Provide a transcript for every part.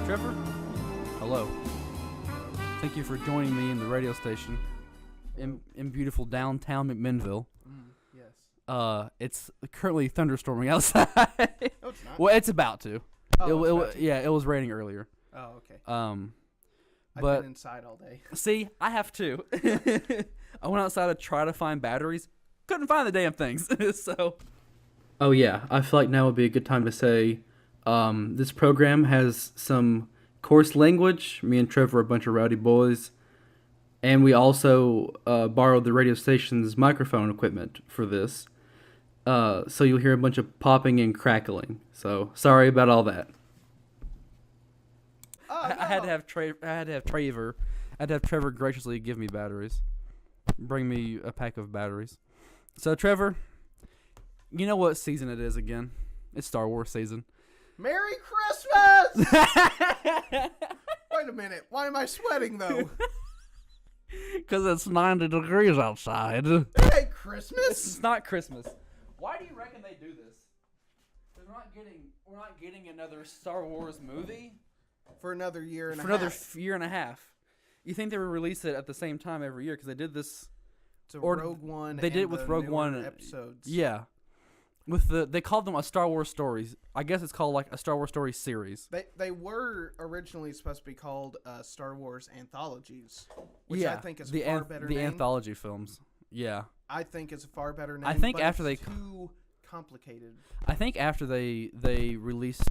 Trevor, hello. Thank you for joining me in the radio station in beautiful downtown McMinnville. Yes. It's currently thunderstorming outside. No, it's not. Well, it's about to. Oh, It was raining earlier. Oh, okay. But I've been inside all day. see, I have too. I went outside to try to find batteries. Couldn't find the damn things. So. Oh yeah, I feel like now would be a good time to say, this program has some coarse language. Me and Trevor are a bunch of rowdy boys, and we also borrowed the radio station's microphone equipment for this. So you'll hear a bunch of popping and crackling. So sorry about all that. Oh, I had to have Trevor graciously give me batteries. Bring me a pack of batteries. So Trevor, you know what season it is again? It's Star Wars season. Merry Christmas! Wait a minute. Why am I sweating, though? Because it's 90 degrees outside. It ain't Christmas. It's not Christmas. Why do you reckon they do this? Because we're not getting another Star Wars movie For another year and a for half. another year and a half. You think they would release it at the same time every year? Because they did this. To or Rogue One. They did it and with the Rogue newer One. Episodes. Yeah. They called them a Star Wars stories. I guess it's called like a Star Wars story series. They were originally supposed to be called Star Wars anthologies, which yeah, I think is a far better name. The anthology films. Yeah. I think it's a far better name. I think but after it's they too complicated. I think after they released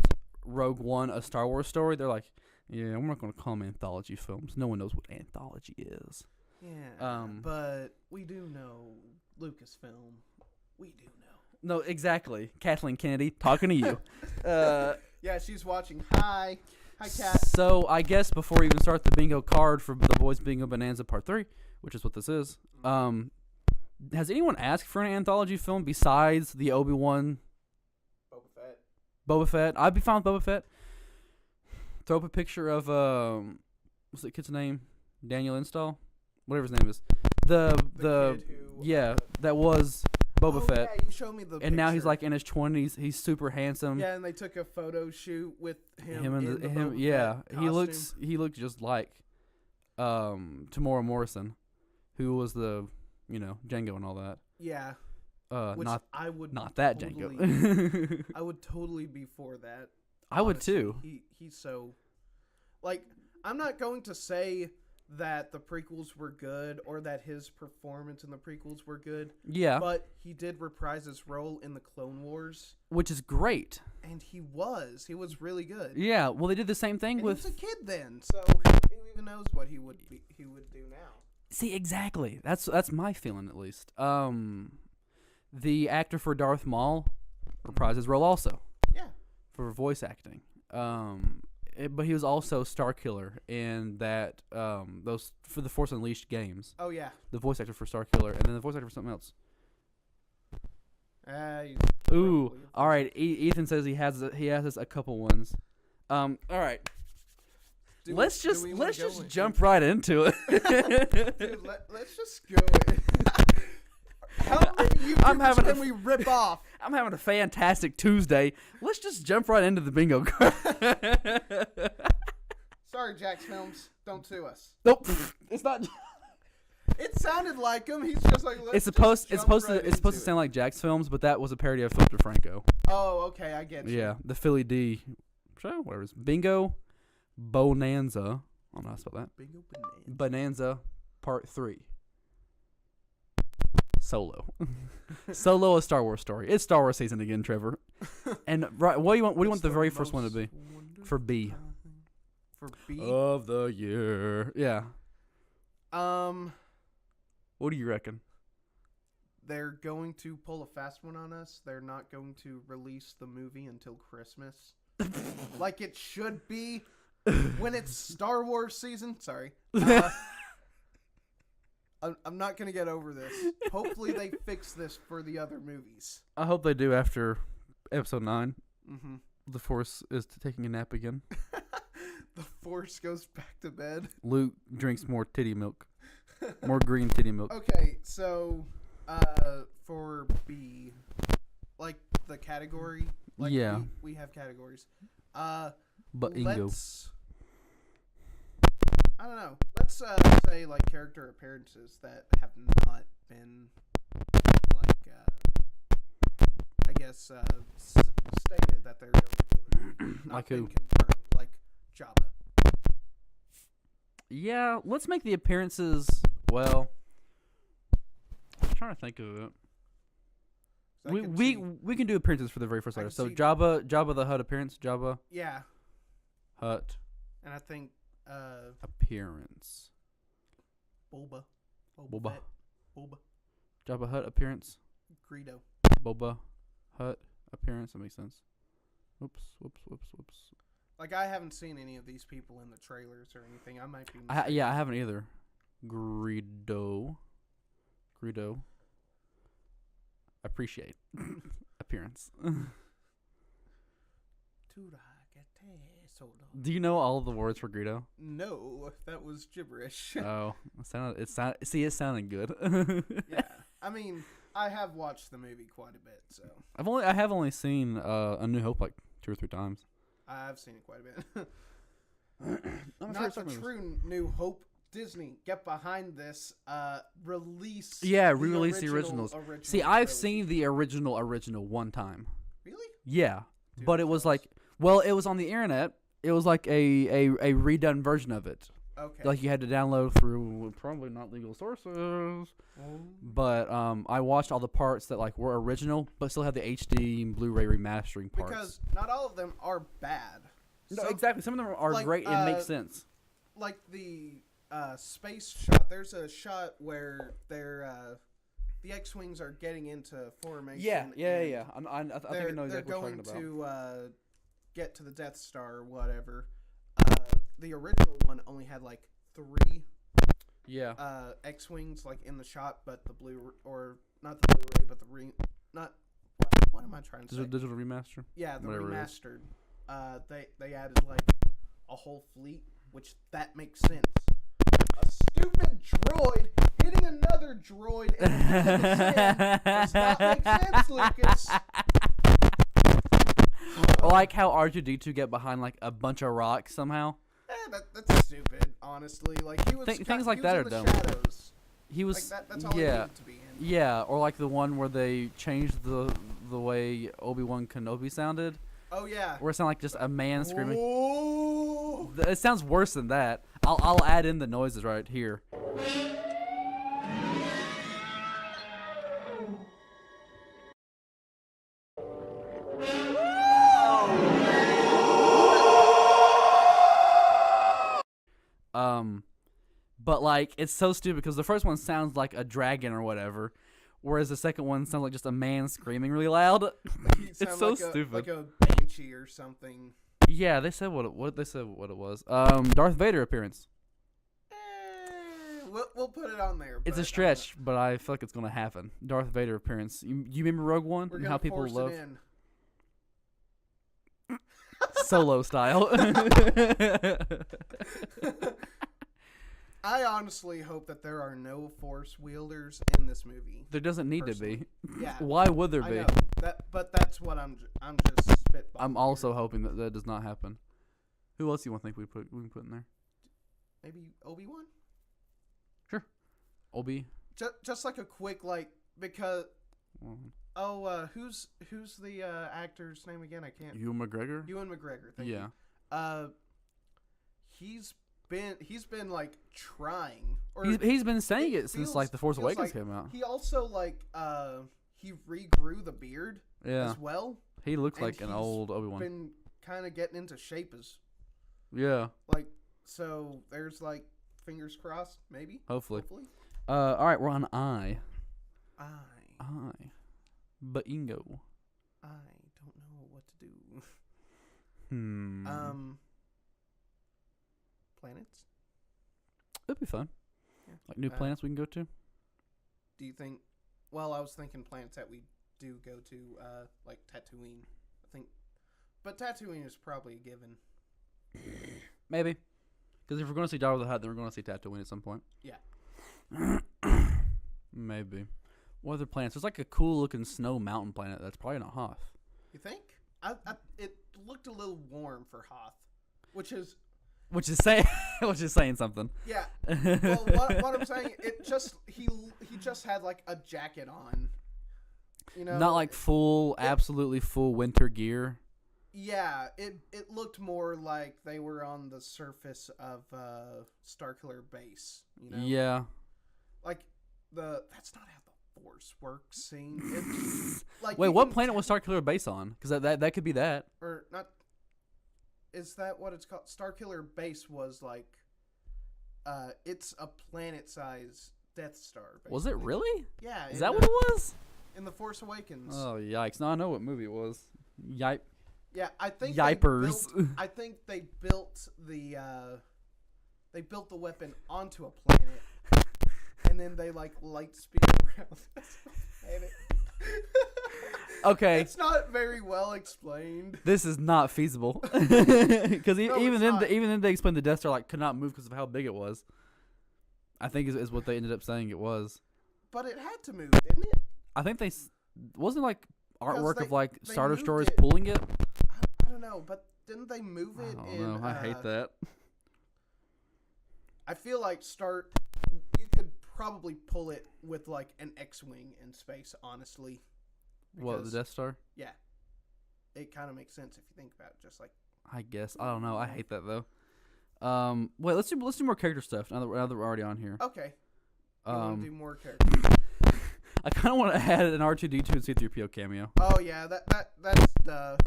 Rogue One, a Star Wars story, they're like, yeah, we're not going to call them anthology films. No one knows what anthology is. Yeah, but we do know Lucasfilm. We do know. No, exactly. Kathleen Kennedy talking to you. Yeah, she's watching. Hi, Kat. So I guess before we even start the bingo card for the Boys Bingo Bonanza Part 3, which is what this is, has anyone asked for an anthology film besides the Obi-Wan Boba Fett? I'd be fine with Boba Fett. Throw up a picture of, what's the kid's name? Daniel Install? Whatever his name is. The kid who, yeah, that was Boba Fett. Yeah, you showed me the And now he's picture. like in his 20s. He's super handsome. Yeah, and they took a photo shoot with him. Him in and the Boba yeah, Fett he costume. looks just like Tamora Morrison, who was the Django and all that. Yeah, which Not I would not that totally, Django. I would totally be for that. I would honestly. too. He's so, like, I'm not going to say that the prequels were good or that his performance in the prequels were good. Yeah, But he did reprise his role in the Clone Wars, which is great. and he was really good. Yeah, well, they did the same thing And with. he was a kid then, so who even knows what he would do now? See, exactly. That's my feeling, at least. The actor for Darth Maul reprised his role also Yeah. for voice acting. But he was also Starkiller in that those for the Force Unleashed games. Oh yeah. The voice actor for Starkiller, and then the voice actor for something else. Ooh, probably. all right. Ethan says he has a couple ones. All right. Let's just jump right into it. Dude, let's just go. How many YouTubers can we rip off? I'm having a fantastic Tuesday. Let's just jump right into the bingo card. Sorry, Jax Films. Don't sue us. Nope, it's not. It sounded like him. He's just like. It's supposed to sound like Jack's Films, but that was a parody of Philip DeFranco. Oh, okay, I get you. Yeah, the Philly D show, whatever it is. Bingo Bonanza. I don't know how to spell that. Bingo Bonanza. Bonanza Part 3. Solo. Solo, a Star Wars story. It's Star Wars season again, Trevor. And right, what do you want the very first one to be? For B. For B? Of the year. Yeah. What do you reckon? They're going to pull a fast one on us. They're not going to release the movie until Christmas. Like it should be when it's Star Wars season. Sorry. I'm not going to get over this. Hopefully they fix this for the other movies. I hope they do after episode 9. Mm-hmm. The Force is taking a nap again. The Force goes back to bed. Luke drinks more titty milk. More green titty milk. Okay, so for B, like the category, like yeah, we have categories. But Ingo. I don't know. Let's say like character appearances that have not been like I guess stated that they're going to be in the movie. Not Like been who? confirmed, like Jabba. Yeah, let's make the appearances. Well, I'm trying to think of it. So I can We see- we can do appearances for the very first I letter. can So see- Jabba the Hutt appearance. Jabba Yeah, Hutt and I think appearance. Boba. Boba. Fett, Boba. Jabba Hutt appearance. Greedo. Boba Hutt appearance. That makes sense. Whoops. Like I haven't seen any of these people in the trailers or anything. I might be. I haven't either. Greedo. Appreciate appearance. Do you know all of the words for Greedo? No, that was gibberish. Oh, it sounded good. Yeah, I mean, I have watched the movie quite a bit, so I have only seen A New Hope like 2 or 3 times. I've seen it quite a bit. Not Not the true New Hope. Disney, get behind this. Release. Re-release the originals. See, I've trilogy. seen the original one time. Really? Yeah, Dude, but it was like, well, it was on the internet. It was like a redone version of it. Okay. Like you had to download through probably not legal sources. But I watched all the parts that like were original, but still had the HD and Blu-ray remastering parts. Because not all of them are bad. No, exactly. Some of them are like, great and make sense. Like the space shot. There's a shot where they're the X-wings are getting into formation. Yeah. and I think I know exactly they're what you're going talking about. to get to the Death Star or whatever. The original one only had like 3 X-wings like in the shot, but the blue or not the Blu-ray, but the not what am I trying to say? Digital remaster. Yeah, the Whatever it is. remastered. They added like a whole fleet, which that makes sense. A stupid droid hitting another droid in the middle of the sand does not make sense, Lucas. I like how R2-D2 get behind like a bunch of rocks somehow. That's stupid, honestly. Like he was Things like he that was are in dumb. the shadows. He was Like that's all he needed to be in. Yeah, or like the one where they changed the way Obi-Wan Kenobi sounded, Oh yeah. where it sounded like just a man screaming. Oh. It sounds worse than that. I'll add in the noises right here. But like it's so stupid because the first one sounds like a dragon or whatever, whereas the second one sounds like just a man screaming really loud. He It's sounded so like stupid. Like a banshee or something. Yeah, they said what it was. Darth Vader appearance. We'll put it on there. It's but, a stretch, but I feel like it's gonna happen. Darth Vader appearance. You remember Rogue One We're and gonna how people force love it in. Solo style. I honestly hope that there are no Force wielders in this movie. There doesn't need to be. Yeah. Why would there I be? know but that's what I'm just spitballing. I'm also hoping that does not happen. Who else do you want to think we can put in there? Maybe Obi-Wan. Obi. Just like a quick because who's the actor's name again? I can't. Ewan McGregor. Ewan McGregor. Thank Yeah. you. He's been like trying. Or He's been saying it since feels- like The Force feels Awakens like came out. He also he regrew the beard Yeah. as well. He looks and like an he's old Obi-Wan. Been kind of getting into shape as Yeah. so. There's fingers crossed, maybe. Hopefully. All right, we're on I. I Bingo. don't know what to do. Hmm. Planets. It'd be fun. Yeah. Like new planets we can go to. Do you think? Well, I was thinking planets that we do go to, like Tatooine. I think, but Tatooine is probably a given. Maybe. Because if we're going to see Jabba the Hutt, then we're going to see Tatooine at some point. Yeah. Maybe. What other planets? There's like a cool looking snow mountain planet that's probably not Hoth. You think? It looked a little warm for Hoth, which is which is saying which is saying something. Yeah. Well, what I'm saying, he just had like a jacket on. You know, not like absolutely full winter gear. Yeah, it looked more like they were on the surface of Starkiller Base. You know. Yeah. Like that's not how the Force works. Scene. It's like wait, what planet was Starkiller Base on? Because that could be that. Or not. Is that what it's called? Starkiller Base was like, it's a planet-sized Death Star. Basically. Was it really? Yeah. Is that what it was? In The Force Awakens. Oh yikes! Now I know what movie it was. Yipe. Yeah, I think. Yipers. I think they built the weapon onto a planet, and then they like light speed around. Okay. It's not very well explained. This is not feasible. Because even then they explained the Death Star like could not move because of how big it was. I think is what they ended up saying it was. But it had to move, didn't it? I think wasn't it like artwork of like Star moved Destroyers it. pulling it. I don't know, but didn't they move it? I don't know. I hate that. I feel like you could probably pull it with like an X-wing in space. Honestly. What, the Death Star? Yeah. It kind of makes sense if you think about it. Just like. I guess I don't know. I hate that though. Wait, let's do more character stuff now that we're already on here. Okay. I want to do more characters. I kind of want to add an R2D2 and C3PO cameo. Oh yeah, that's the.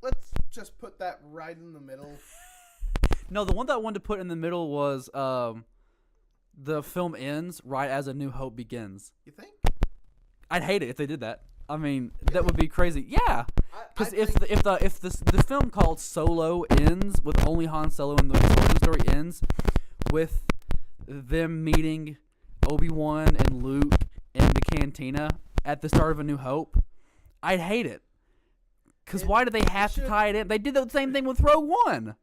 Let's just put that right in the middle. No, the one that I wanted to put in the middle was the film ends right as A New Hope begins. You think? I'd hate it if they did that. I mean, that would be crazy. Yeah, because if the film called Solo ends with only Han Solo and the origin story ends with them meeting Obi-Wan and Luke in the cantina at the start of A New Hope, I'd hate it. Because why do they have to tie it in? They did the same thing with Rogue One.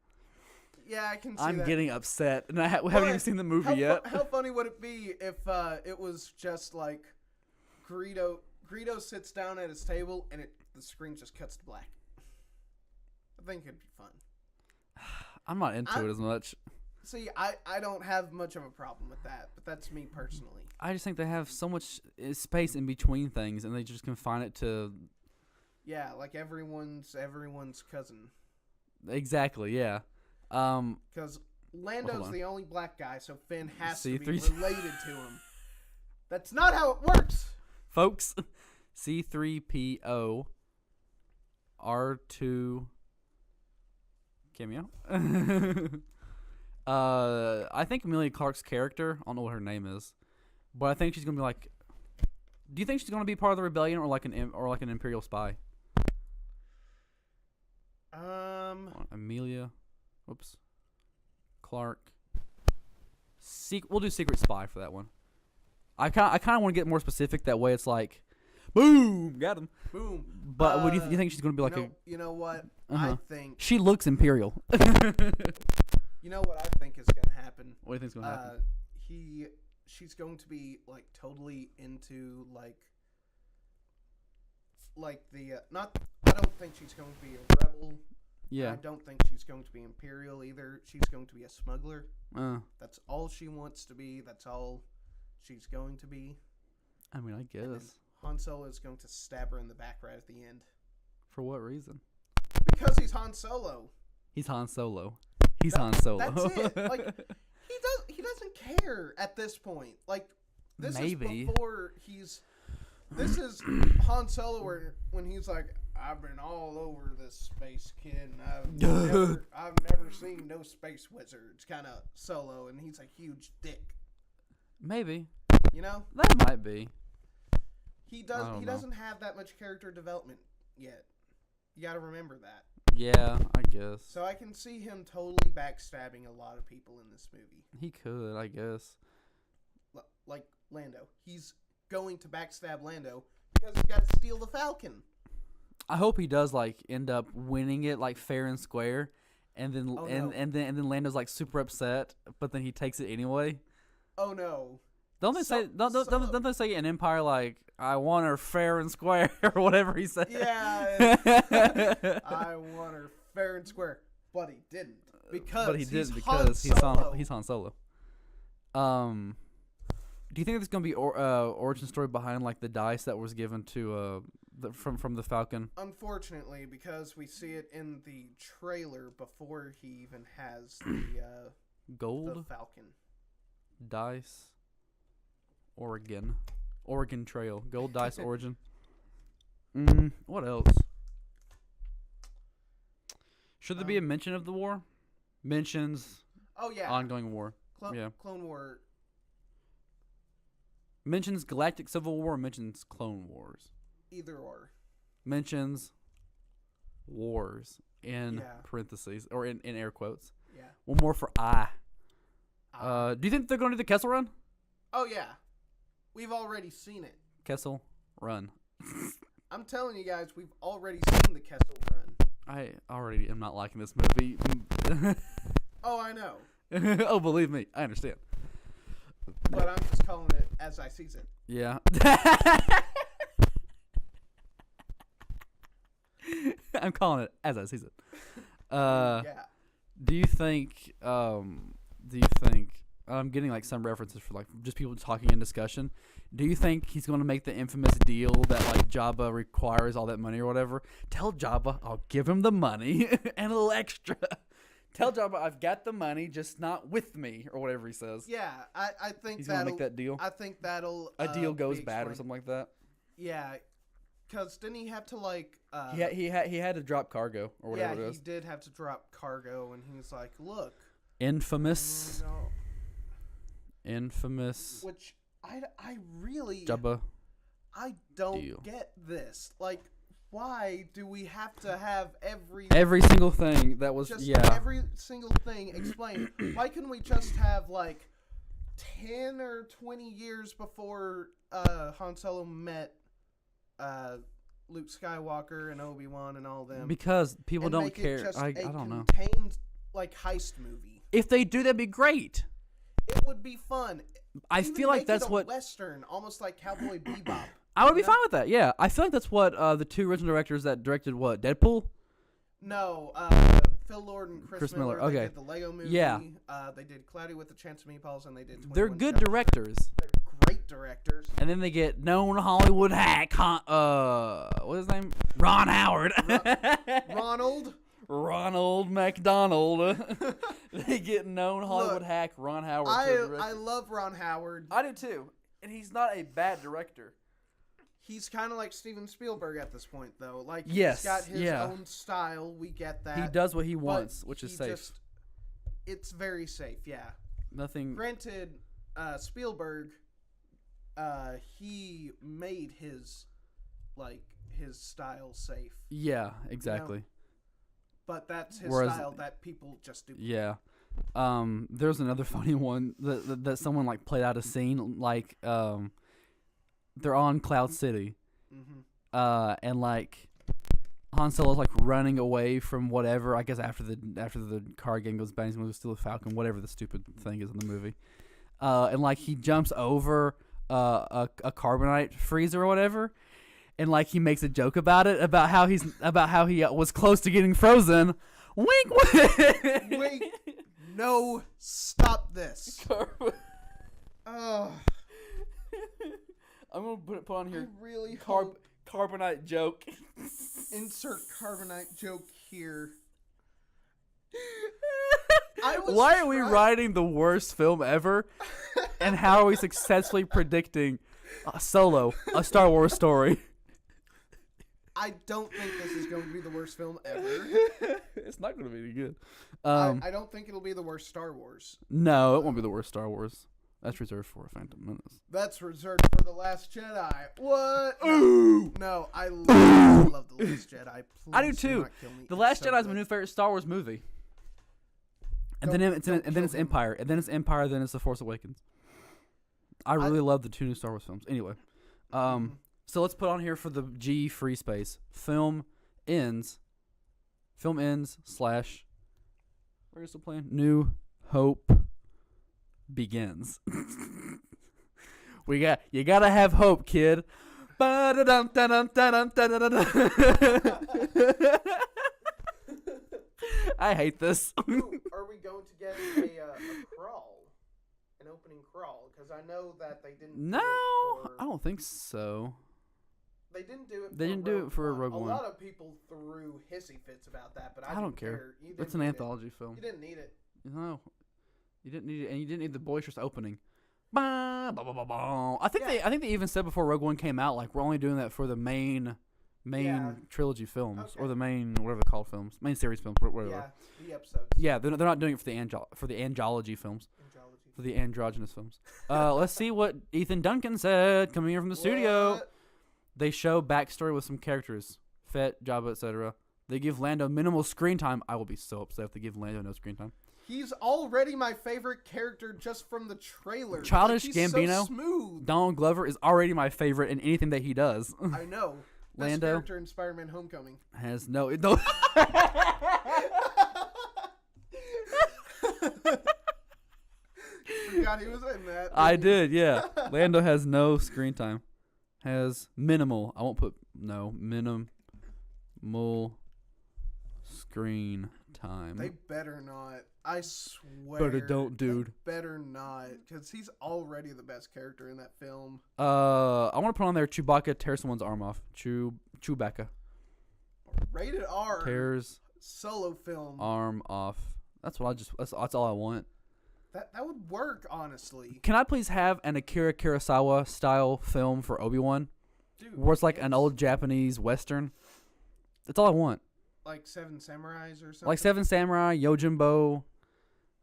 Yeah, I can see I'm that. getting upset, and I haven't even seen the movie yet. How funny would it be if it was just like Greedo sits down at his table and the screen just cuts to black? I think it'd be fun. I'm not into it as much. See, I don't have much of a problem with that, but that's me personally. I just think they have so much space in between things, and they just confine it to. Yeah, like everyone's cousin. Exactly. Yeah. Because Lando's the only black guy, so Finn has to be related to him. That's not how it works, folks. C3PO R2 cameo. I think Emilia Clarke's character, I don't know what her name is, but I think she's gonna be like. Do you think she's gonna be part of the rebellion or like an Imperial spy? Emilia, whoops, Clarke. We'll do secret spy for that one. I kind of want to get more specific. That way, it's like, boom, got him, boom. But what do you think she's gonna be like? You know what? I think she looks Imperial. You know what I think is gonna happen? What do you think's gonna happen? She's going to be like totally into like the not. I don't think she's going to be a rebel. Yeah. I don't think she's going to be Imperial either. She's going to be a smuggler. That's all she wants to be. That's all she's going to be. I mean, I guess. Han Solo is going to stab her in the back right at the end. For what reason? Because he's Han Solo. He's Han Solo. He's Han Solo. That's it. Like he doesn't care at this point. Like this is before he's. This is Han Solo when he's like, I've been all over this space, kid, and I've never seen no space wizards. Kind of Solo, and he's a huge dick. Maybe. You know? That might be. He doesn't have that much character development yet. You got to remember that. Yeah, I guess. So I can see him totally backstabbing a lot of people in this movie. He could, I guess. Like Lando. He's going to backstab Lando because he's got to steal the Falcon. I hope he does like end up winning it like fair and square, and then and then Lando's like super upset, but then he takes it anyway. Oh no! Don't they say in Empire like I want her fair and square or whatever he said? Yeah, I want her fair and square. But he didn't because but he didn't because he's Han Solo. Do you think there's gonna be origin story behind like the dice that was given to from the Falcon? Unfortunately, because we see it in the trailer before he even has the Gold Falcon dice. Oregon Trail. Gold dice origin. What else? Should there be a mention of the war? Mentions. Oh yeah. Ongoing war. Yeah. Clone War. Mentions Galactic Civil War. Mentions Clone Wars. Either or. Mentions wars in parentheses or in air quotes. Yeah. One more for I. Do you think they're going to do the Kessel Run? Oh yeah. We've already seen it. Kessel Run. I'm telling you guys, we've already seen the Kessel Run. I already am not liking this movie. Oh, I know. Oh, believe me, I understand. But I'm just calling it as I sees it. Yeah. I'm calling it as I sees it. Yeah. Do you think I'm getting like some references for like just people talking in discussion. Do you think he's going to make the infamous deal that like Jabba requires all that money or whatever? Tell Jabba I'll give him the money and a little extra. Tell Jabba I've got the money, just not with me or whatever he says. Yeah, I think he's going to make that deal. I think that'll a deal goes bad or something like that. Yeah, because didn't he have to like? He had to drop cargo or whatever it is. Yeah, he did have to drop cargo, and he was like, "Look, infamous." Infamous. Which I really Jabba. I don't get this. Like, why do we have to have every single thing that was every single thing explained? Why couldn't we just have like 10 or 20 years before Han Solo met Luke Skywalker and Obi-Wan and all them? Because people don't care. I don't know. Contained like heist movie. If they do, that'd be great. It would be fun. I feel like that's what Western, almost like Cowboy Bebop. I would be fine with that. Yeah, I feel like that's what the two original directors that directed what Deadpool. No, Phil Lord and Chris Miller. They Okay. did the Lego Movie. Yeah. They did Cloudy with a Chance of Meatballs, and they did. They're good directors. They're great directors. And then they get known Hollywood hack. What's his name? Ron Howard. Ronald McDonald. They get known Hollywood hack Ron Howard. I love Ron Howard. I do too. And he's not a bad director. He's kind of like Steven Spielberg at this point, though. Like, yes, he's got his own style. We get that. He does what he wants, which is safe. It's very safe, yeah. Nothing. Granted, Spielberg, he made his style safe. Yeah, exactly. You know? But that's his style that people just do. Yeah. There's another funny one that someone like played out a scene like they're on Cloud City, and like Han Solo's like running away from whatever. I guess after the car gang goes bang, he's going to steal the Falcon, whatever the stupid thing is in the movie, and like he jumps over a carbonite freezer or whatever. And like he makes a joke about it, about how he was close to getting frozen. Wink, wink. Wait, no, stop this. Oh, I'm gonna put on here. I really carbonite joke. Insert carbonite joke here. Why are we writing the worst film ever? And how are we successfully predicting Solo, a Star Wars story? I don't think this is going to be the worst film ever. It's not going to be any good. I don't think it'll be the worst Star Wars. No, it won't be the worst Star Wars. That's reserved for Phantom Menace. That's reserved for The Last Jedi. What? Ooh! No, I love The Last Jedi. Please I do too. The Last Jedi is my new favorite Star Wars movie. And then it's Empire. And then it's Empire, then it's The Force Awakens. I really love the two new Star Wars films. Anyway. So let's put on here for the G free space. Film ends / we're still playing. New Hope begins. You gotta have hope, kid. I hate this. Ooh, are we going to get a crawl? An opening crawl? Because I know that they didn't No, do it for... I don't think so. They didn't do it. They didn't do it for Rogue One. A lot of people threw hissy fits about that, but I don't care. You It's an anthology film. You didn't need it. No, you didn't need it, and you didn't need the boisterous opening. Bah, bah, bah, bah, bah. I think they even said before Rogue One came out, like, we're only doing that for the main trilogy films, or the main whatever they're called films, main series films, whatever. Yeah, the episodes. Yeah, they're not doing it for the anthology films, for the androgynous films. Let's see what Ethan Duncan said coming in from the studio. They show backstory with some characters, Fett, Jabba, etc. They give Lando minimal screen time. I will be so upset if they give Lando no screen time. He's already my favorite character just from the trailer. Childish he's Gambino, so smooth. Donald Glover is already my favorite in anything that he does. I know. Best Lando character in Spider-Man: Homecoming has no. Forgot he was in that. I did, yeah. Lando has no screen time. Has minimal. I won't put minimal screen time. They better not. I swear. But it don't, dude. They better not, because he's already the best character in that film. I want to put on there Chewbacca tears someone's arm off. Chewbacca Rated R. tears solo film. Arm off. That's what that's all I want. That would work, honestly. Can I please have an Akira Kurosawa style film for Obi-Wan? Dude, where it's like an old Japanese Western? That's all I want. Like Seven Samurais or something? Like Seven Samurai, Yojimbo.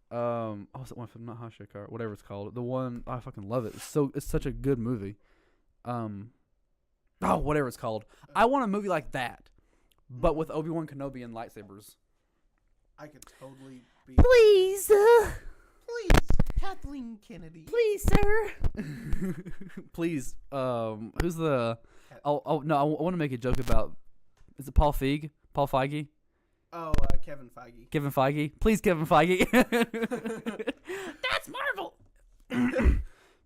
What's that one film? Not Hashikar, whatever it's called. The one, I fucking love it. It's such a good movie. Whatever it's called. I want a movie like that, but with Obi-Wan Kenobi and lightsabers. I could totally be... Please, Kathleen Kennedy. Please, sir. Please. Who's the? Oh no, I want to make a joke about. Is it Paul Feig? Paul Feige? Oh, Kevin Feige. Kevin Feige. Please, Kevin Feige. That's Marvel.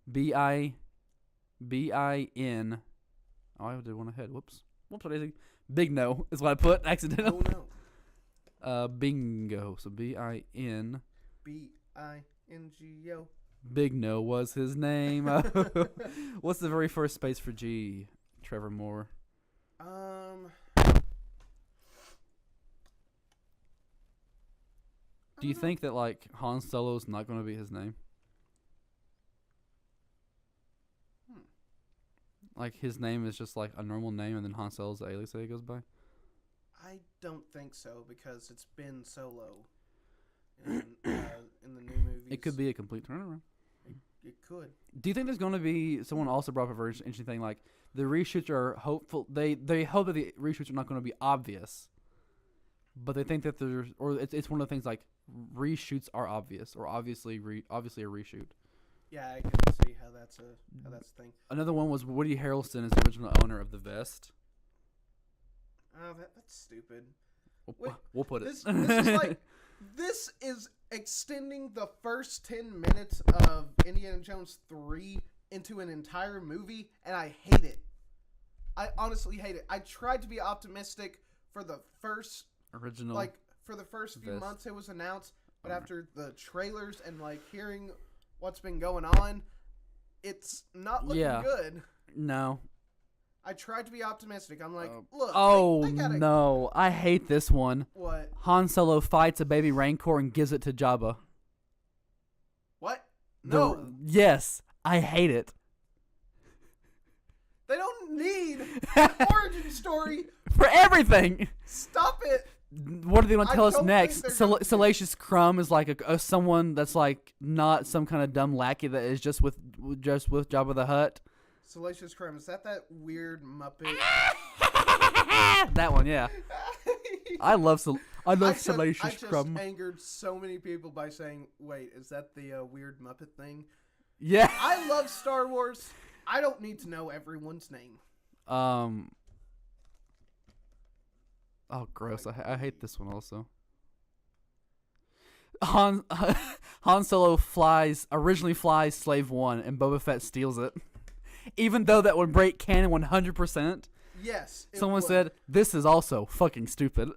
B-I-N. Oh, I did one ahead. Whoops. What is it? Big no is what I put accidentally. Oh no. Bingo. So B-I-N. B-I-N-G-O. Big No was his name. What's the very first space for G? Trevor Moore. Do you think that like Han Solo's not going to be his name? Like his name is just like a normal name, and then Han Solo's the alias that he goes by. I don't think so, because it's been Solo in the new movies. It could be a complete turnaround. It could. Do you think there's going to be someone also brought up a very interesting thing, like the reshoots are hopeful? They hope that the reshoots are not going to be obvious, but they think that there's, or it's one of the things like reshoots are obvious, or obviously a reshoot. Yeah, I can see how that's a thing. Another one was Woody Harrelson is the original owner of the vest. Oh, that's stupid. We'll put it. This is like, this is extending the first 10 minutes of Indiana Jones 3 into an entire movie, and I hate it. I honestly hate it. I tried to be optimistic for the first original, like for the first few vest. Months it was announced, but after the trailers and like hearing what's been going on, it's not looking good. No. I tried to be optimistic. I'm like, look. No. I hate this one. What? Han Solo fights a baby Rancor and gives it to Jabba. What? No. Yes. I hate it. They don't need an origin story. For everything. Stop it. What are they going to tell us next? Salacious Crumb is like a someone that's like not some kind of dumb lackey that is just with Jabba the Hutt. Salacious Crumb, is that weird Muppet? That one, yeah. I love Salacious Crumb. I just angered so many people by saying, wait, is that the weird Muppet thing? Yeah. I love Star Wars. I don't need to know everyone's name. Oh, gross. I hate this one also. Han Solo originally flies Slave 1, and Boba Fett steals it. Even though that would break canon 100%. Yes. Someone said, this is also fucking stupid.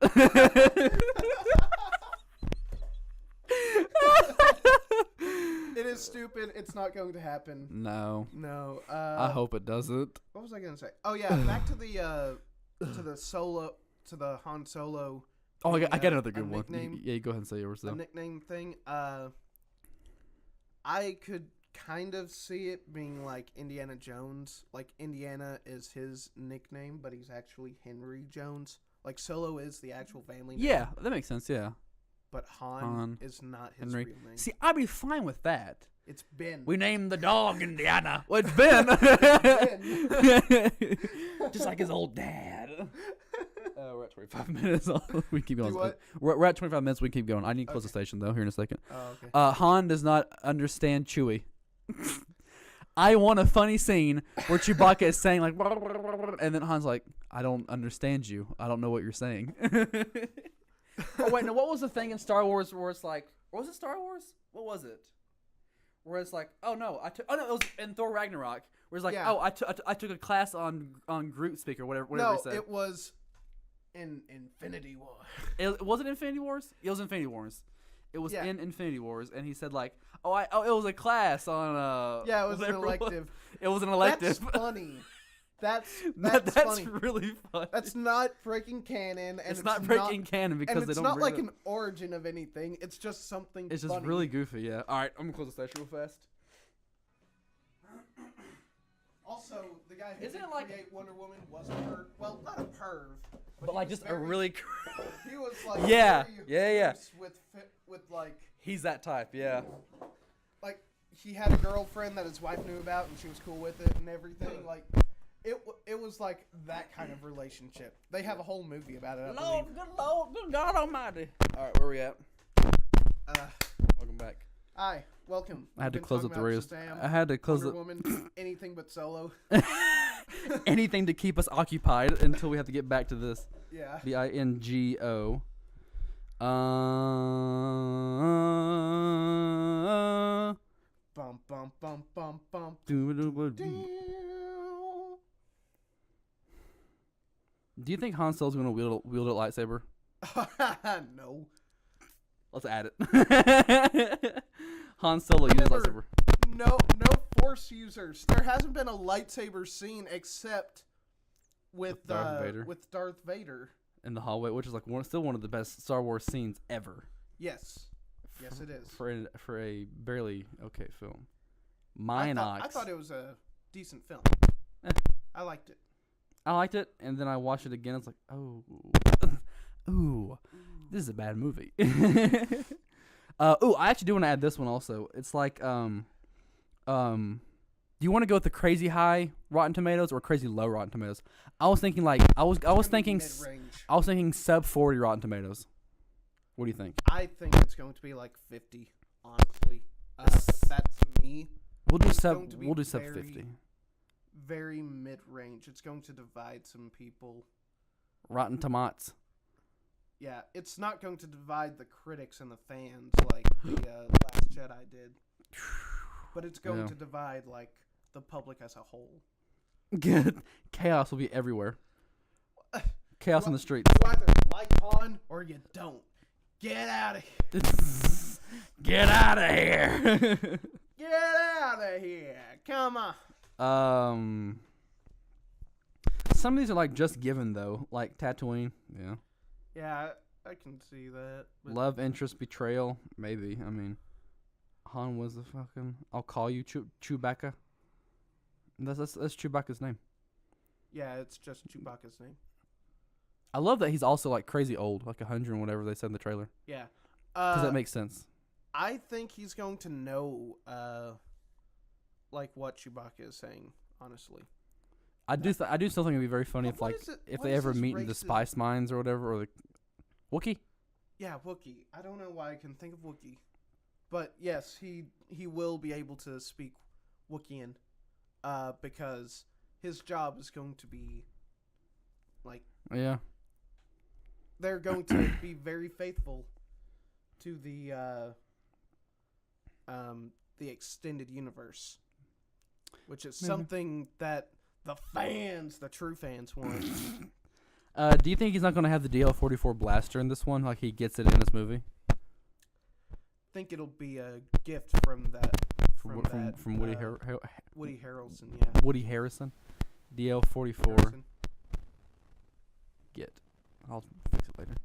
stupid. It's not going to happen. No. No. I hope it doesn't. What was I gonna say? Oh yeah, back to the Han Solo. Oh, I got another good one. Nickname, Yeah, you go ahead and say yours though. a nickname thing. I could kind of see it being like Indiana Jones. Like Indiana is his nickname, but he's actually Henry Jones. Like Solo is the actual family name. Yeah, that makes sense. Yeah. But Han is not his Henry. real name. See, I'd be fine with that. It's Ben. We named the dog Indiana. Well, it's Ben. Just like his old dad. We're at 25 minutes. We keep going. What? We're at 25 minutes. We keep going. I need to close the station though. Here in a second. Oh, okay. Han does not understand Chewie. I want a funny scene where Chewbacca is saying like, and then Han's like, I don't understand you. I don't know what you're saying. Oh wait, no. What was the thing in Star Wars where it's like, was it Star Wars? What was it? Where it's like, oh no, it was in Thor Ragnarok. Where it's like, Yeah. I took a class on Groot speak or whatever. No, he said. it was in Infinity War. It wasn't Infinity Wars. It was Infinity Wars. It was Yeah. in Infinity Wars, and he said like, it was a class on Yeah, it was an whatever elective. It was an elective. That's funny. That's That's funny. really funny. That's not breaking canon, and it's not breaking canon because and they it's don't. not bring like it an origin of anything. It's just something. It's just funny. really goofy. Yeah. All right, I'm gonna close the station real fast. Also, the guy who Isn't did it like- create Wonder Woman was a perv. Well, not a perv, But like he was just a very- really. He was like Yeah, very yeah. loose with like He's that type. Yeah. he had a girlfriend that his wife knew about, and she was cool with it and everything. Like it was like that kind of relationship. They have a whole movie about it. I believe. Good God Almighty. All right, where we at? Welcome back. Hi, welcome. I had to We've been close talking up the about rails. Shazam, I had to close Wonder it. Woman, anything but Solo. Anything to keep us occupied until we have to get back to this. Yeah. Bingo. Bum bum bum bum bum. Do you think Han Solo's gonna wield a lightsaber? No. Let's add it. Han Solo uses Remember, lightsaber. No Force users. There hasn't been a lightsaber scene except with Darth Vader. In the hallway, which is like still one of the best Star Wars scenes ever. Yes. Yes, it is. For a barely okay film. I thought it was a decent film. I liked it. I liked it, and then I watched it again. It's like, oh, ooh, this is a bad movie. I actually do want to add this one also. It's like, do you want to go with the crazy high Rotten Tomatoes or crazy low Rotten Tomatoes? I was thinking Mid-range. sub 40 Rotten Tomatoes. What do you think? I think it's going to be like 50, honestly. That's me. We'll do It's sub going to be 50. Very mid-range. It's going to divide some people. Rotten Tomatoes. Yeah, it's not going to divide the critics and the fans like the Last Jedi did. But it's going to divide like the public as a whole. Good. Chaos will be everywhere. Chaos in the streets. You either like Han or you don't. Get out of here. Get out of here. Get out of here. Come on. Some of these are like just given though, like Tatooine. Yeah. Yeah, I can see that. But Love interest betrayal. Maybe. I mean, Han was the fucking. I'll call you Chewbacca. That's Chewbacca's name. yeah, it's just Chewbacca's name. I love that he's also like crazy old, like 100 and whatever they said in the trailer. Yeah. Because that makes sense. I think he's going to know, like what Chewbacca is saying. Honestly, I do still think it'd be very funny But what if what they is ever this meet in the racist- spice mines or whatever, or the Wookiee. yeah, Wookiee. I don't know why I can think of Wookiee, but yes, he will be able to speak Wookieean, because his job is going to be like Yeah. they're going to be very faithful to the extended universe, which is something that the true fans want. Do you think he's not going to have the DL-44 blaster in this one, like he gets it in this movie? I think it'll be a gift from Woody Woody Harrelson, yeah. Woody Harrison, DL44. Harrison. Get. I'll fix it later.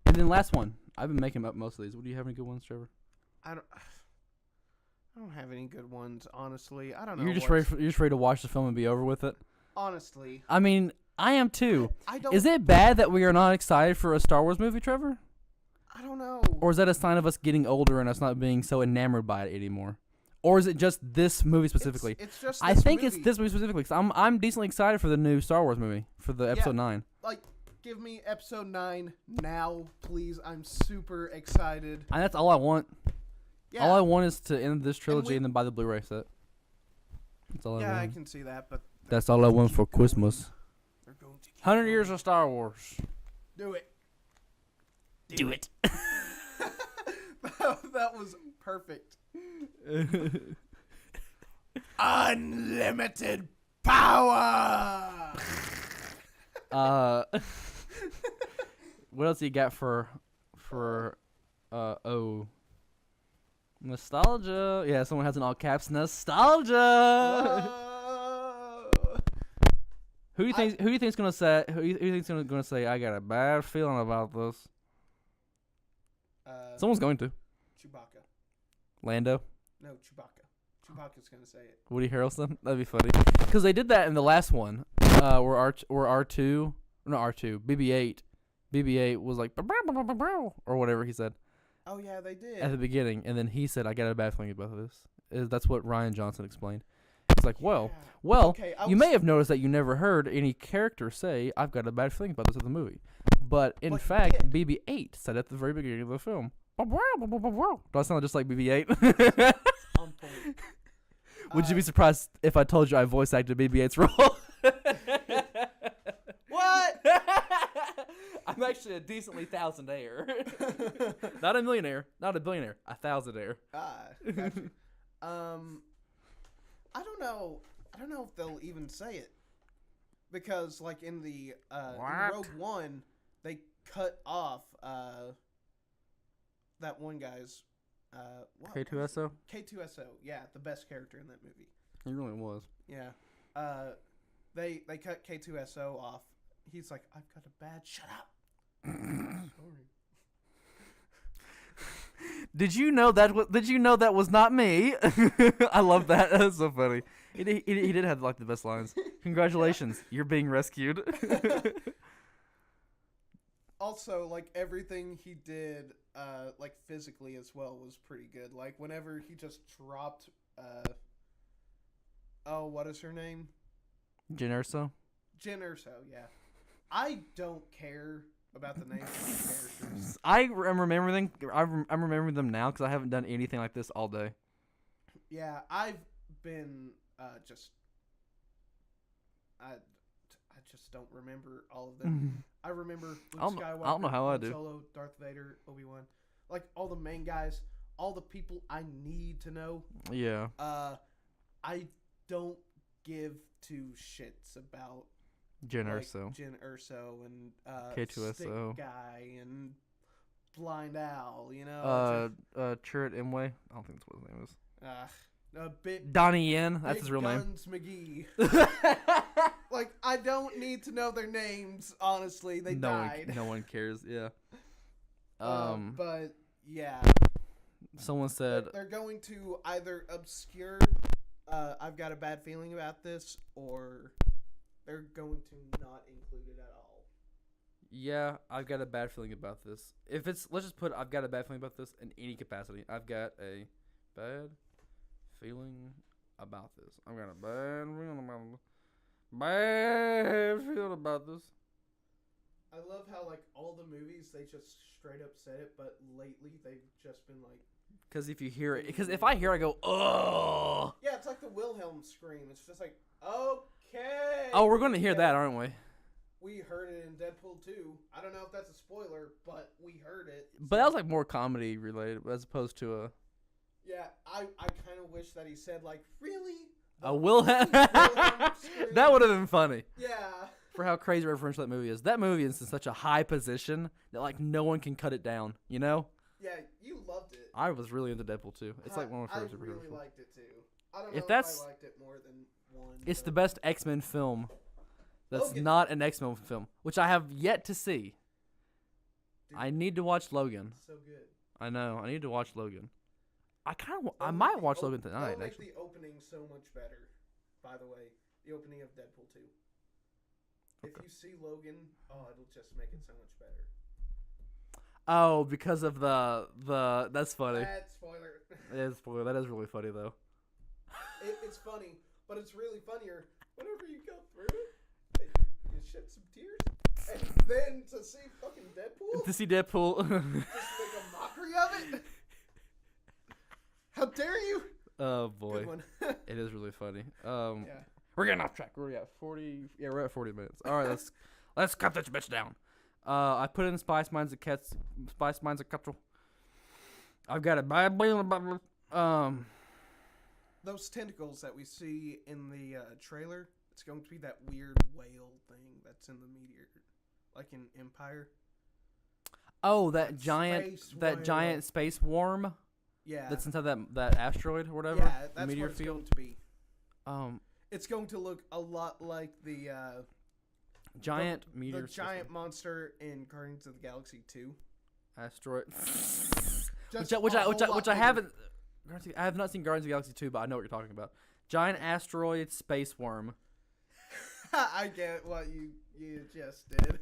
And then last one. I've been making up most of these. Do you have any good ones, Trevor? I don't have any good ones, honestly. I don't know. You're just ready to watch the film and be over with it. Honestly, I mean, I am too. I don't. Is it bad that we are not excited for a Star Wars movie, Trevor? I don't know. Or is that a sign of us getting older and us not being so enamored by it anymore? Or is it just this movie specifically? It's just. I think it's this movie specifically. Cause I'm decently excited for the new Star Wars movie for the episode 9. Like, give me episode 9 now, please. I'm super excited. And that's all I want. Yeah. All I want is to end this trilogy and then buy the Blu-ray set. That's all I want. Yeah, I can see that, but that's all I want for Christmas. They're going to 100 years of Star Wars. Do it. Do it. That was perfect. Unlimited power. What else you got for nostalgia? Yeah, someone has an all caps nostalgia. Who do you think's gonna say? Who do you think's gonna say? I got a bad feeling about this. Someone's going to. Chewbacca. Lando. No, Chewbacca. Chewbacca's gonna say it. Woody Harrelson. That'd be funny. Because they did that in the last one. Where BB-8 was like or whatever he said. Oh yeah, they did. At the beginning, and then he said, "I got a bad feeling about this." That's what Ryan Johnson explained. It's like, well, okay, you may have noticed that you never heard any character say, "I've got a bad feeling about this" in the movie, but in fact, BB-8 said at the very beginning of the film. Do I sound just like BB-8? On point. Would you be surprised if I told you I voice acted BB-8's role? What? I'm actually a decently thousandaire. Not a millionaire, not a billionaire, a thousandaire. Gotcha. I don't know. I don't know if they'll even say it because, like in the in Rogue One, they cut off that one guy's K2SO. K2SO, yeah, the best character in that movie. He really was. Yeah. They cut K2SO off. He's like, I've got a bad. Shut up. Sorry. Did you know that was not me? I love that. That's so funny. He did have like the best lines. Congratulations, you're being rescued. Also, like everything he did, like physically as well, was pretty good. Like whenever he just dropped, what is her name? Jyn Erso. Jyn Erso, yeah. I don't care about the names of the characters. I remember them. I'm remembering them now because I haven't done anything like this all day. Yeah, I've been I just don't remember all of them. I remember Luke Skywalker, I don't know how I do. Solo, Darth Vader, Obi-Wan, like all the main guys, all the people I need to know. Yeah. I don't give two shits about Jyn like Erso. Jyn Erso and K2SO. Stick Guy and Blind Owl, you know. Chirrut Imwe. I don't think that's what his name is. Donnie Yen. That's his real Guns McGee. Like, I don't need to know their names, honestly. They died. No one cares, yeah. But, yeah. Someone said... They're going to either obscure I've got a bad feeling about this, or they're going to not include it at all. Yeah, I've got a bad feeling about this. If it's... Let's just put I've got a bad feeling about this in any capacity. I've got a bad feeling about this. I've got a bad feeling about this. Bad feeling about this. I love how, like, all the movies, they just straight up said it, but lately they've just been like... Because if you hear it... Because if I hear it, I go, oh! Yeah, it's like the Wilhelm scream. It's just like, okay! Oh, we're going to hear that, aren't we? We heard it in Deadpool 2. I don't know if that's a spoiler, but we heard it. But that was, like, more comedy related, as opposed to a... Yeah, I kind of wish that he said, like, really? A Wilhelm? That would have been funny. Yeah. For how crazy referential that movie is. That movie is in such a high position that, like, no one can cut it down, you know? Yeah, you loved it. I was really into Deadpool 2. It's like one of my favorite I superhero really films. liked it too. I don't know If if that's- I liked it more than one. It's but the best X-Men film that's Logan. not an X-Men film, which I have yet to see. Dude, I need to watch Logan. so good. I know. I need to watch Logan. I They'll might make watch the Logan tonight, They'll make actually. the opening so much better. By the way, the opening of Deadpool 2. If you see Logan, it'll just make it so much better. Oh, because of the that's funny. Bad spoiler. It is spoiler. That is really funny though. It's funny, but it's really funnier whenever you go through it and you shed some tears, and then to see fucking Deadpool To see Deadpool. just make a mockery of it. How dare you? Oh Good boy, one. it is really funny. Yeah. We're getting off track. We're at 40. Yeah, we're at 40 minutes. All right, let's cut this bitch down. I put in Spice Mines of Kettle. I've got it. Those tentacles that we see in the trailer, it's going to be that weird whale thing that's in the meteor, like in Empire. Oh, that Like giant space whale. space worm Yeah. that's inside that asteroid or whatever. Yeah, the that's meteor what it's field. going to be. It's going to look a lot like the Giant meteor. the giant monster in Guardians of the Galaxy 2. asteroid. Just which a whole lot I bigger. haven't. I have not seen Guardians of the Galaxy 2, but I know what you're talking about. Giant asteroid space worm. I get what you just did.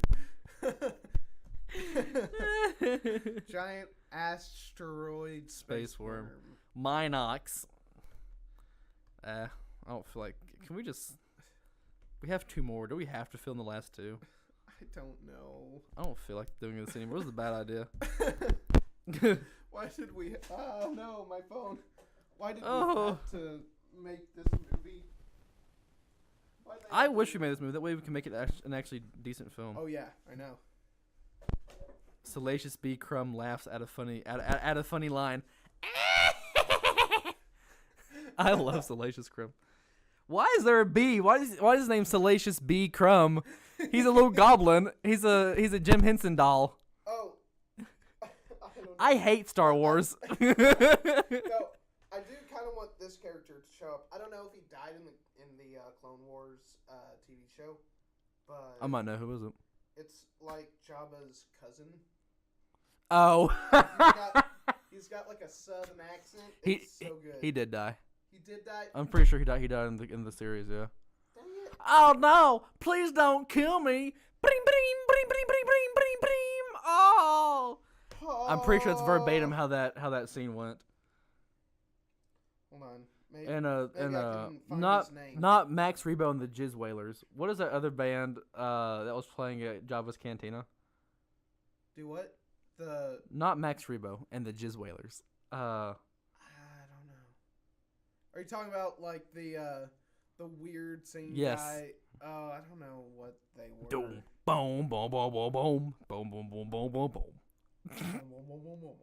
Giant asteroid Space worm. Minox. I don't feel like. Can we just? We have 2 more. Do we have to film the last 2? I don't know. I don't feel like doing this anymore. This is a bad idea. Why did we? Oh no, my phone. Why did we Oh. have to make this movie? Why'd they I have to wish do we made this movie. That way we can make it an actually decent film. Oh yeah, I know. Salacious B. Crumb laughs at a funny line. I love Salacious Crumb. Why is there a B? Why is his name Salacious B. Crumb? He's a little goblin. He's a Jim Henson doll. Oh, I don't know. I hate Star Wars. No, I do kind of want this character to show up. I don't know if he died in the Clone Wars TV show, but I might know who is it. it's like Jabba's cousin. Oh. He's got like a southern accent. he It's so good. he did die. He did die. I'm pretty sure he died. He died in the series. Yeah. Dang it. Oh no! Please don't kill me! Bring, bring, bring, bring, bring, bring, bring, bring! Oh! I'm pretty sure it's verbatim how that scene went. Hold on. Maybe, And maybe I can find not his name. not Max Rebo and the Jizz Whalers. What is that other band that was playing at Java's Cantina? Do what? The Not Max Rebo and the Jizz Whalers. I don't know. Are you talking about like the weird singing Yes. guy? Oh, I don't know what they were. Boom, boom, boom, boom, boom, boom, boom, boom, boom, boom, boom, boom.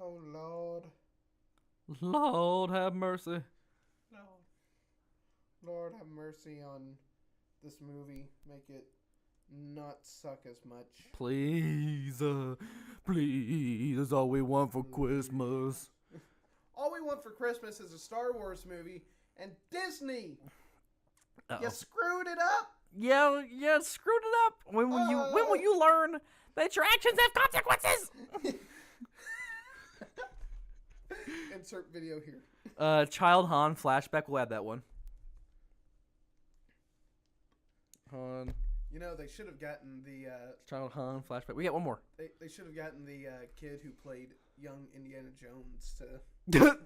Oh Lord. Lord have mercy. Lord have mercy on this movie. Make it not suck as much. Please, please, that's all we want for Christmas. All we want for Christmas is a Star Wars movie, and Disney, Uh-oh. you screwed it up. Yeah, screwed it up. When will you learn that your actions have consequences? Insert video here. Child Han flashback. We'll add that one. Han. You know, they should have gotten the Child Han flashback. We got one more. they should have gotten the kid who played young Indiana Jones to do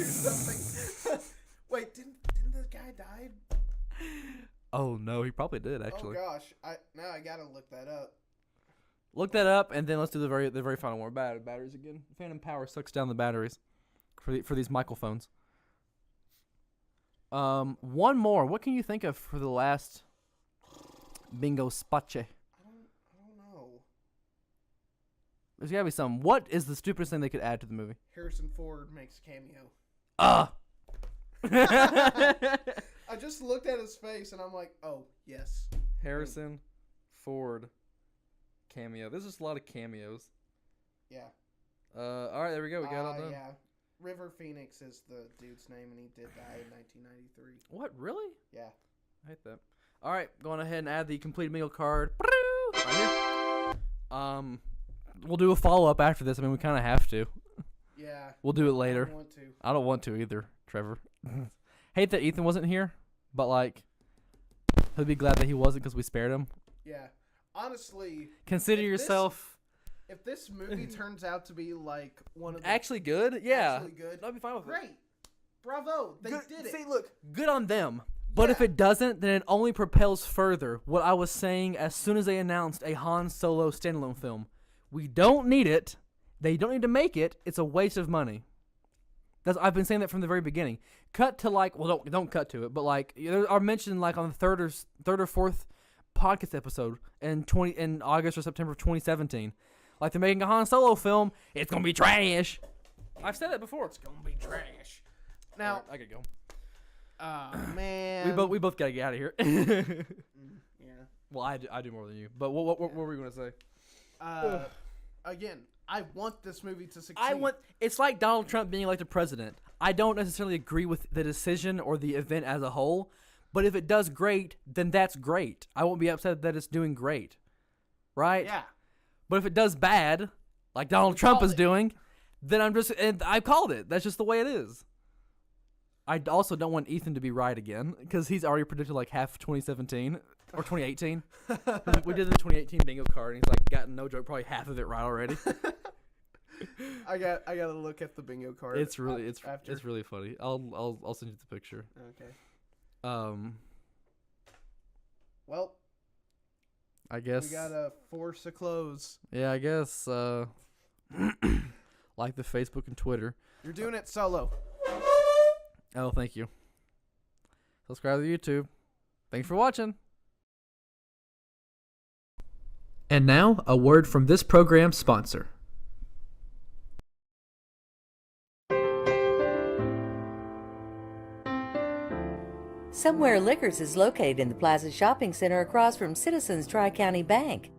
something. Wait, didn't the guy die? Oh no, he probably did actually. Oh gosh, now I gotta look that up. Look that up, and then let's do the very final one. Batteries again. Phantom Power sucks down the batteries for these microphones. One more. What can you think of for the last bingo space? I don't know. There's gotta be some. What is the stupidest thing they could add to the movie? Harrison Ford makes a cameo. I just looked at his face and I'm like, oh yes. Harrison Ford cameo. There's just a lot of cameos. Yeah. All right, there we go. We got it all done. Yeah. River Phoenix is the dude's name, and he did die in 1993. What, really? Yeah. I hate that. All right, going ahead and add the complete bingo card. Right here. We'll do a follow-up after this. I mean, we kind of have to. Yeah. We'll do it later. I don't want to. I don't want to either, Trevor. Hate that Ethan wasn't here, but, like, he'll be glad that he wasn't because we spared him. Yeah. Honestly, Consider yourself... If this movie turns out to be, like, one of the... Actually good? Yeah. Actually good. I'd be fine with it. Great. Bravo. They Good. did it. See, look, good on them. But Yeah. if it doesn't, then it only propels further what I was saying as soon as they announced a Han Solo standalone film. We don't need it. They don't need to make it. It's a waste of money. I've been saying that from the very beginning. Cut to like, well, don't cut to it, but like I mentioned like on the third or fourth podcast episode in August or September of 2017, like they're making a Han Solo film. It's gonna be trash. I've said that before. It's gonna be trash. Now, right, I gotta go. Man, We both gotta get out of here. yeah. Well, I do more than you. But what were we gonna say? Again, I want this movie to succeed. It's like Donald Trump being elected president. I don't necessarily agree with the decision or the event as a whole, but if it does great, then that's great. I won't be upset that it's doing great, right? Yeah. But if it does bad, like Donald Trump is doing, then I called it. That's just the way it is. I also don't want Ethan to be right again because he's already predicted like half 2017 or 2018. We did the 2018 bingo card, and he's like gotten no joke, probably half of it right already. I gotta look at the bingo card. It's really really funny. I'll send you the picture. Okay. Well, I guess we gotta force a close. Yeah, I guess like the Facebook and Twitter. You're doing it solo. Oh, thank you. Subscribe to YouTube. Thanks for watching. And now, a word from this program's sponsor. Somewhere Liquors is located in the Plaza Shopping Center across from Citizens Tri-County Bank.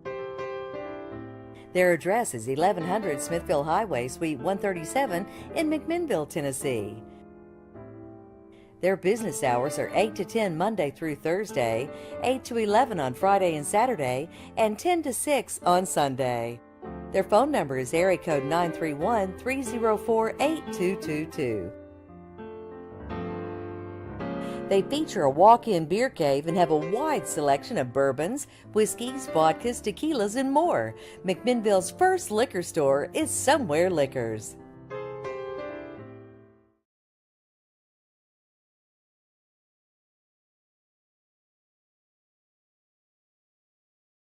Their address is 1100 Smithville Highway, Suite 137 in McMinnville, Tennessee. Their business hours are 8 to 10 Monday through Thursday, 8 to 11 on Friday and Saturday, and 10 to 6 on Sunday. Their phone number is area code 931-304-8222. They feature a walk-in beer cave and have a wide selection of bourbons, whiskeys, vodkas, tequilas, and more. McMinnville's first liquor store is Somewhere Liquors.